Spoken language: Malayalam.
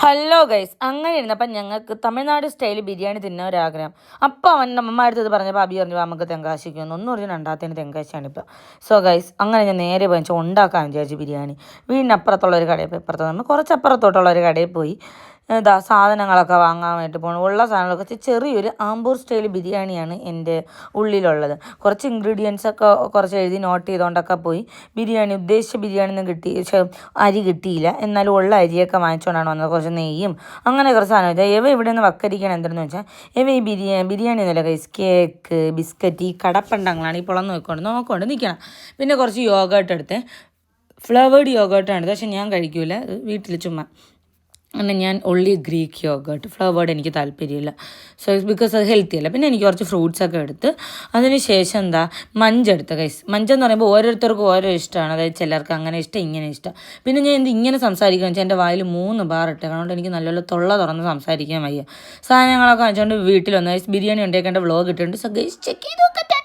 ഹലോ ഗൈസ്, അങ്ങനെ ഇരുന്നപ്പം ഞങ്ങൾക്ക് തമിഴ്നാട് സ്റ്റൈൽ ബിരിയാണി തിന്നാൻ ഒരാഗ്രഹം. അപ്പോൾ അവൻ അമ്മ അടുത്തത് പറഞ്ഞപ്പോൾ അബി പറഞ്ഞു നമുക്ക് തെങ്കാശിക്കൊന്നും ഒന്നും ഒരു രണ്ടാമത്തേന് തെങ്കാശിയാണ് ഇപ്പോൾ. സോ ഗൈസ്, അങ്ങനെ ഞാൻ നേരെ പോയി ഉണ്ടാക്കാൻ വിചാരിച്ചു ബിരിയാണി. വീടിനപ്പുറത്തുള്ള ഒരു കടയിൽ പോയി, ഇപ്പുറത്ത് നമ്മൾ കുറച്ചപ്പുറത്തോട്ടുള്ള ഒരു കടയിൽ പോയി സാധനങ്ങളൊക്കെ വാങ്ങാൻ വേണ്ടി പോകണം. ഉള്ള സാധനങ്ങളൊക്കെ ചെറിയൊരു ആമ്പൂർ സ്റ്റൈൽ ബിരിയാണിയാണ് എൻ്റെ ഉള്ളിലുള്ളത്. കുറച്ച് ഇൻഗ്രീഡിയൻസൊക്കെ കുറച്ച് എഴുതി നോട്ട് ചെയ്തുകൊണ്ടൊക്കെ പോയി. ബിരിയാണി ഉദ്ദേശിച്ച ബിരിയാണി ഒന്നും അരി കിട്ടിയില്ല. എന്നാലും ഉള്ള അരിയൊക്കെ വാങ്ങിച്ചുകൊണ്ടാണ് വന്നത്. കുറച്ച് നെയ്യും അങ്ങനെ കുറച്ച് സാധനം വെച്ചാൽ ഇവിടെ നിന്ന് വക്കരിക്കണം എന്തെന്ന് വെച്ചാൽ ഈ ബിരിയാണി ഒന്നുമില്ല കൈസ്, കേക്ക്, ബിസ്ക്കറ്റ്, ഈ കടപ്പണ്ടങ്ങളാണ് ഈ പുളന്ന് നോക്കൊണ്ട് നിൽക്കണം. പിന്നെ കുറച്ച് യോഗേർട്ട് എടുത്ത്, ഫ്ലവേർഡ് യോഗേർട്ടാണ് എടുത്തത്. പക്ഷെ ഞാൻ കഴിക്കൂല, വീട്ടിൽ ചുമ്മാ അങ്ങനെ ഞാൻ ഒള്ളി ഗ്രീക്ക് യോഗേർട്ട്, ഫ്ലവേർഡ് എനിക്ക് താല്പര്യമില്ല. സോ ബിക്കോസ് അത് ഹെൽത്തി അല്ല. പിന്നെ എനിക്ക് കുറച്ച് ഫ്രൂട്ട്സൊക്കെ എടുത്ത് അതിന് ശേഷം മഞ്ചെടുത്ത കൈസ്. മഞ്ചെന്ന് പറയുമ്പോൾ ഓരോരുത്തർക്കും ഓരോ ഇഷ്ടമാണ്. അതായത് ചിലർക്ക് അങ്ങനെ ഇഷ്ടം, ഇങ്ങനെ ഇഷ്ടം. പിന്നെ ഞാൻ ഇങ്ങനെ സംസാരിക്കുകയെന്ന് വെച്ചാൽ എൻ്റെ വായിൽ 3 ബാർ ഇട്ട്, അതുകൊണ്ട് എനിക്ക് നല്ലപോലെ തൊള്ള തുറന്ന് സംസാരിക്കാൻ വയ്യ. സാധനങ്ങളൊക്കെ വെച്ചുകൊണ്ട് വീട്ടിൽ വന്ന് ബിരിയാണി ഉണ്ടാക്കേണ്ട വ്ളോഗ് ഇട്ടിട്ടുണ്ട്. സോ ഗൈസ് ചെക്ക് ചെയ്ത് നോക്കട്ടെ.